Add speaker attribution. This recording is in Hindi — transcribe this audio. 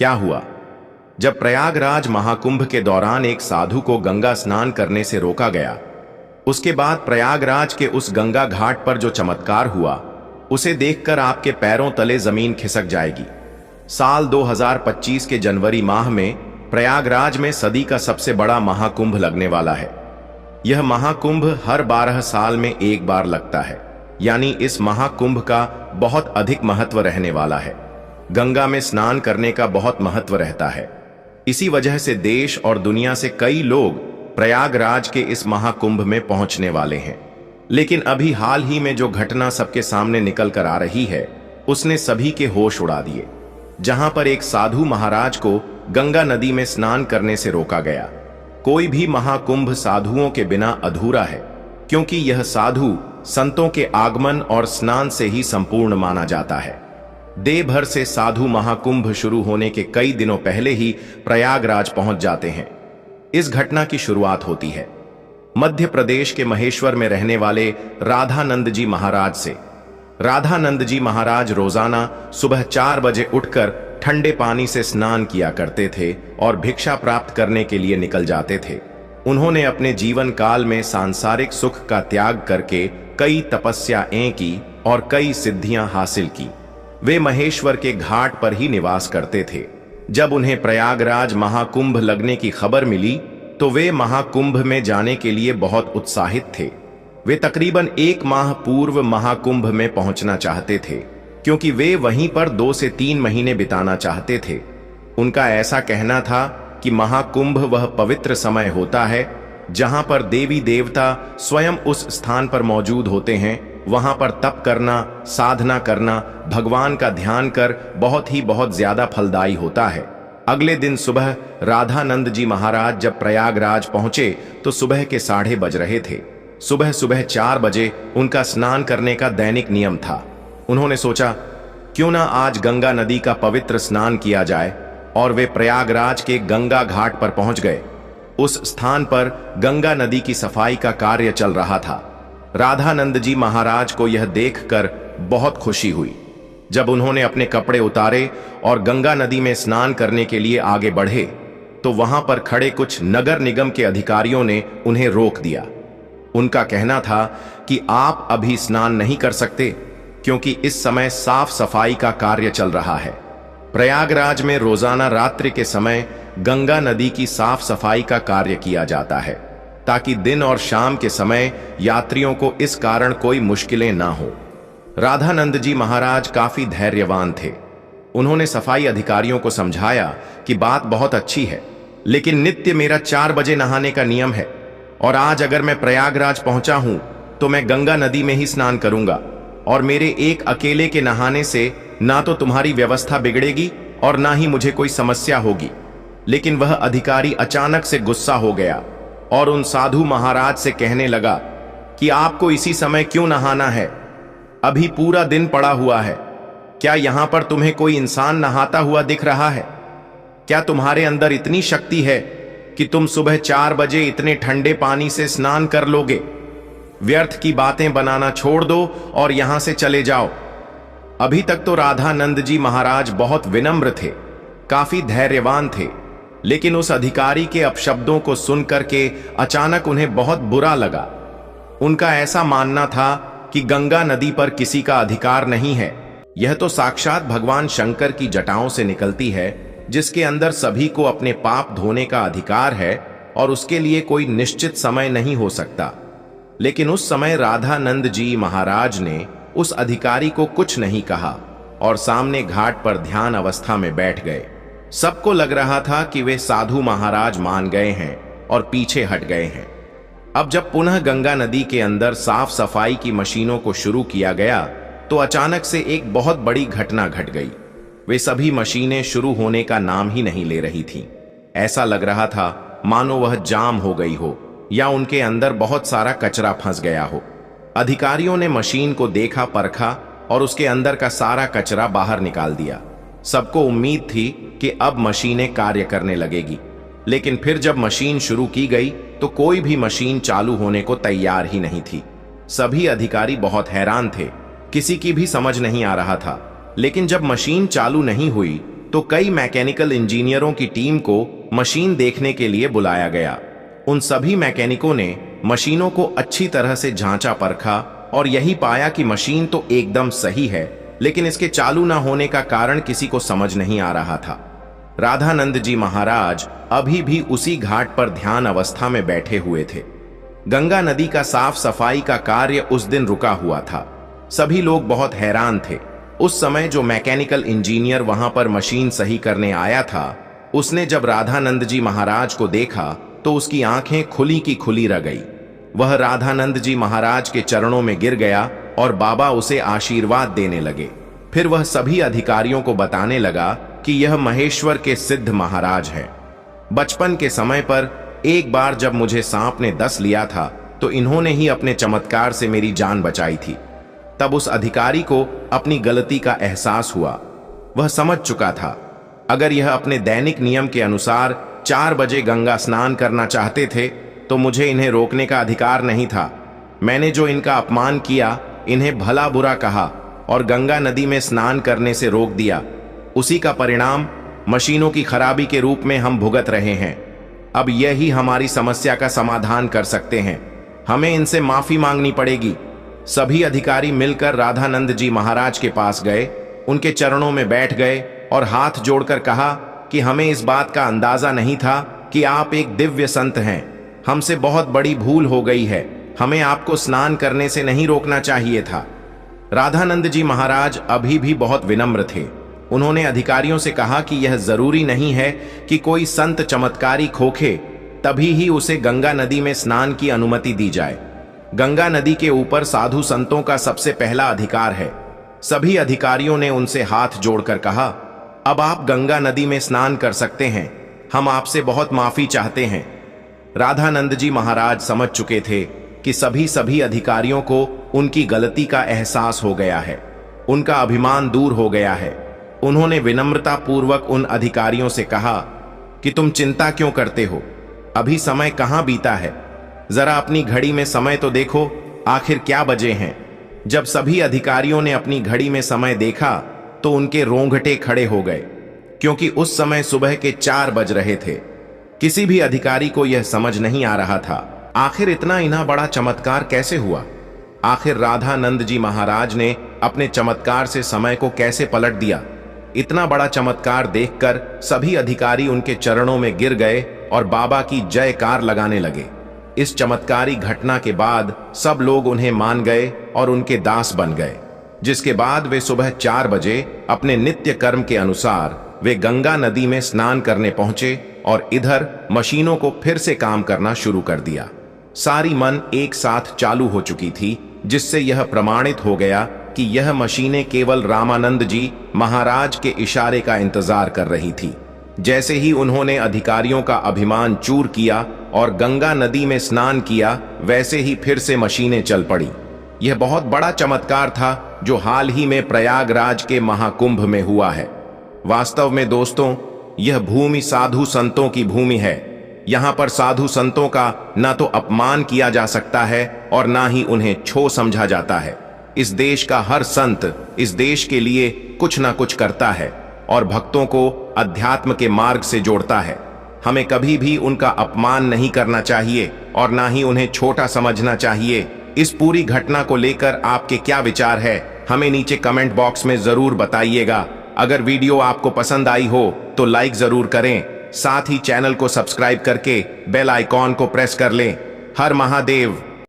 Speaker 1: क्या हुआ? जब प्रयागराज महाकुंभ के दौरान एक साधु को गंगा स्नान करने से रोका गया, उसके बाद प्रयागराज के उस गंगा घाट पर जो चमत्कार हुआ, उसे देखकर आपके पैरों तले जमीन खिसक जाएगी। साल 2025 के जनवरी माह में प्रयागराज में सदी का सबसे बड़ा महाकुंभ लगने वाला है। यह महाकुंभ हर 12 साल में एक बार लगता है, यानी इस महाकुंभ का बहुत अधिक महत्व रहने वाला है। गंगा में स्नान करने का बहुत महत्व रहता है। इसी वजह से देश और दुनिया से कई लोग प्रयागराज के इस महाकुंभ में पहुंचने वाले हैं। लेकिन अभी हाल ही में जो घटना सबके सामने निकल कर आ रही है, उसने सभी के होश उड़ा दिए। जहां पर एक साधु महाराज को गंगा नदी में स्नान करने से रोका गया। कोई भी महाकुंभ साधुओं के बिना अधूरा है, क्योंकि यह साधु संतों के आगमन और स्नान से ही संपूर्ण माना जाता है। देव भर से साधु महाकुंभ शुरू होने के कई दिनों पहले ही प्रयागराज पहुंच जाते हैं। इस घटना की शुरुआत होती है मध्य प्रदेश के महेश्वर में रहने वाले राधानंद जी महाराज से। राधानंद जी महाराज रोजाना सुबह 4 बजे उठकर ठंडे पानी से स्नान किया करते थे और भिक्षा प्राप्त करने के लिए निकल जाते थे। उन्होंने अपने जीवन काल में सांसारिक सुख का त्याग करके कई तपस्याएं की और कई सिद्धियां हासिल की। वे महेश्वर के घाट पर ही निवास करते थे। जब उन्हें प्रयागराज महाकुंभ लगने की खबर मिली तो वे महाकुंभ में जाने के लिए बहुत उत्साहित थे। वे तकरीबन 1 माह पूर्व महाकुंभ में पहुंचना चाहते थे, क्योंकि वे वहीं पर 2 से 3 महीने बिताना चाहते थे। उनका ऐसा कहना था कि महाकुंभ वह पवित्र समय होता है जहां पर देवी देवता स्वयं उस स्थान पर मौजूद होते हैं। वहां पर तप करना, साधना करना, भगवान का ध्यान कर बहुत ज्यादा फलदायी होता है। अगले दिन सुबह राधानंद जी महाराज जब प्रयागराज पहुंचे तो सुबह के 8:30 बज रहे थे। सुबह 4 बजे उनका स्नान करने का दैनिक नियम था। उन्होंने सोचा, क्यों ना आज गंगा नदी का पवित्र स्नान किया जाए, और वे प्रयागराज के गंगा घाट पर पहुंच गए। उस स्थान पर गंगा नदी की सफाई का कार्य चल रहा था। राधानंद जी महाराज को यह देखकर बहुत खुशी हुई। जब उन्होंने अपने कपड़े उतारे और गंगा नदी में स्नान करने के लिए आगे बढ़े तो वहां पर खड़े कुछ नगर निगम के अधिकारियों ने उन्हें रोक दिया। उनका कहना था कि आप अभी स्नान नहीं कर सकते, क्योंकि इस समय साफ सफाई का कार्य चल रहा है। प्रयागराज में रोजाना रात्रि के समय गंगा नदी की साफ सफाई का कार्य किया जाता है, ताकि दिन और शाम के समय यात्रियों को इस कारण कोई मुश्किलें ना हो। राधानंद जी महाराज काफी धैर्यवान थे। उन्होंने सफाई अधिकारियों को समझाया कि बात बहुत अच्छी है, लेकिन नित्य मेरा 4 बजे नहाने का नियम है, और आज अगर मैं प्रयागराज पहुंचा हूं तो मैं गंगा नदी में ही स्नान करूंगा, और मेरे एक अकेले के नहाने से ना तो तुम्हारी व्यवस्था बिगड़ेगी और ना ही मुझे कोई समस्या होगी। लेकिन वह अधिकारी अचानक से गुस्सा हो गया और उन साधु महाराज से कहने लगा कि आपको इसी समय क्यों नहाना है? अभी पूरा दिन पड़ा हुआ है। क्या यहां पर तुम्हें कोई इंसान नहाता हुआ दिख रहा है? क्या तुम्हारे अंदर इतनी शक्ति है कि तुम सुबह 4 बजे इतने ठंडे पानी से स्नान कर लोगे? व्यर्थ की बातें बनाना छोड़ दो और यहां से चले जाओ। अभी तक तो राधानंद जी महाराज बहुत विनम्र थे, काफी धैर्यवान थे, लेकिन उस अधिकारी के अपशब्दों को सुनकर के अचानक उन्हें बहुत बुरा लगा। उनका ऐसा मानना था कि गंगा नदी पर किसी का अधिकार नहीं है। यह तो साक्षात भगवान शंकर की जटाओं से निकलती है, जिसके अंदर सभी को अपने पाप धोने का अधिकार है और उसके लिए कोई निश्चित समय नहीं हो सकता। लेकिन उस समय राधानंद जी महाराज ने उस अधिकारी को कुछ नहीं कहा और सामने घाट पर ध्यान अवस्था में बैठ गए। सबको लग रहा था कि वे साधु महाराज मान गए हैं और पीछे हट गए हैं। अब जब पुनः गंगा नदी के अंदर साफ सफाई की मशीनों को शुरू किया गया तो अचानक से एक बहुत बड़ी घटना घट गई। वे सभी मशीनें शुरू होने का नाम ही नहीं ले रही थीं। ऐसा लग रहा था मानो वह जाम हो गई हो या उनके अंदर बहुत सारा कचरा फंस गया हो। अधिकारियों ने मशीन को देखा, परखा और उसके अंदर का सारा कचरा बाहर निकाल दिया। सबको उम्मीद थी कि अब मशीनें कार्य करने लगेगी, लेकिन फिर जब मशीन शुरू की गई तो कोई भी मशीन चालू होने को तैयार ही नहीं थी। सभी अधिकारी बहुत हैरान थे, किसी की भी समझ नहीं आ रहा था। लेकिन जब मशीन चालू नहीं हुई तो कई मैकेनिकल इंजीनियरों की टीम को मशीन देखने के लिए बुलाया गया। उन सभी मैकेनिकों ने मशीनों को अच्छी तरह से जांचा परखा और यही पाया कि मशीन तो एकदम सही है, लेकिन इसके चालू न होने का कारण किसी को समझ नहीं आ रहा था। राधानंद जी महाराज अभी भी उसी घाट पर ध्यान अवस्था में बैठे हुए थे। गंगा नदी का साफ सफाई का कार्य उस दिन रुका हुआ था। सभी लोग बहुत हैरान थे। उस समय जो मैकेनिकल इंजीनियर वहां पर मशीन सही करने आया था, उसने जब राधानंद जी महाराज को देखा तो उसकी आंखें खुली की खुली रह गई। वह राधानंद जी महाराज के चरणों में गिर गया और बाबा उसे आशीर्वाद देने लगे। फिर वह सभी अधिकारियों को बताने लगा कि यह महेश्वर के सिद्ध महाराज हैं। बचपन के समय पर एक बार जब मुझे सांप ने डस लिया था तो इन्होंने ही अपने चमत्कार से मेरी जान बचाई थी। तब उस अधिकारी को अपनी गलती का एहसास हुआ। वह समझ चुका था अगर यह अपने दैनिक नियम के अनुसार 4 बजे गंगा स्नान करना चाहते थे तो मुझे इन्हें रोकने का अधिकार नहीं था। मैंने जो इनका अपमान किया, इन्हें भला बुरा कहा और गंगा नदी में स्नान करने से रोक दिया, उसी का परिणाम मशीनों की खराबी के रूप में हम भुगत रहे हैं। अब यही हमारी समस्या का समाधान कर सकते हैं। हमें इनसे माफी मांगनी पड़ेगी। सभी अधिकारी मिलकर राधानंद जी महाराज के पास गए, उनके चरणों में बैठ गए और हाथ जोड़कर कहा कि हमें इस बात का अंदाजा नहीं था कि आप एक दिव्य संत हैं। हमसे बहुत बड़ी भूल हो गई है। हमें आपको स्नान करने से नहीं रोकना चाहिए था। राधानंद जी महाराज अभी भी बहुत विनम्र थे। उन्होंने अधिकारियों से कहा कि यह जरूरी नहीं है कि कोई संत चमत्कारी खोखे तभी ही उसे गंगा नदी में स्नान की अनुमति दी जाए। गंगा नदी के ऊपर साधु संतों का सबसे पहला अधिकार है। सभी अधिकारियों ने उनसे हाथ जोड़कर कहा, अब आप गंगा नदी में स्नान कर सकते हैं। हम आपसे बहुत माफी चाहते हैं। राधानंद जी महाराज समझ चुके थे कि सभी अधिकारियों को उनकी गलती का एहसास हो गया है। उनका अभिमान दूर हो गया है। उन्होंने विनम्रता पूर्वक उन अधिकारियों से कहा कि तुम चिंता क्यों करते हो? अभी समय कहां बीता है? जरा अपनी घड़ी में समय तो देखो, आखिर क्या बजे हैं? जब सभी अधिकारियों ने अपनी घड़ी में समय देखा तो उनके रोंगटे खड़े हो गए, क्योंकि उस समय सुबह के 4 बज रहे थे। किसी भी अधिकारी को यह समझ नहीं आ रहा था आखिर इतना बड़ा चमत्कार कैसे हुआ। आखिर राधानंद जी महाराज ने अपने चमत्कार से समय को कैसे पलट दिया। इतना बड़ा चमत्कार देखकर सभी अधिकारी उनके चरणों में गिर गए और बाबा की जयकार लगाने लगे। इस चमत्कारी घटना के बाद सब लोग उन्हें मान गए और उनके दास बन गए, जिसके बाद वे सुबह 4 बजे अपने नित्य कर्म के अनुसार वे गंगा नदी में स्नान करने पहुंचे और इधर मशीनों को फिर से काम करना शुरू कर दिया। सारी मन एक साथ चालू हो चुकी थी, जिससे यह प्रमाणित हो गया कि यह मशीनें केवल रामानंद जी महाराज के इशारे का इंतजार कर रही थी। जैसे ही उन्होंने अधिकारियों का अभिमान चूर किया और गंगा नदी में स्नान किया, वैसे ही फिर से मशीनें चल पड़ी। यह बहुत बड़ा चमत्कार था जो हाल ही में प्रयागराज के महाकुंभ में हुआ है। वास्तव में दोस्तों, यह भूमि साधु संतों की भूमि है। यहां पर साधु संतों का ना तो अपमान किया जा सकता है और ना ही उन्हें छो समझा जाता है। इस देश का हर संत इस देश के लिए कुछ ना कुछ करता है और भक्तों को अध्यात्म के मार्ग से जोड़ता है। हमें कभी भी उनका अपमान नहीं करना चाहिए और ना ही उन्हें छोटा समझना चाहिए। इस पूरी घटना को लेकर आपके क्या विचार है, हमें नीचे कमेंट बॉक्स में जरूर बताइएगा। अगर वीडियो आपको पसंद आई हो तो लाइक जरूर करें, साथ ही चैनल को सब्सक्राइब करके बेल आइकॉन को प्रेस कर लें। हर महादेव।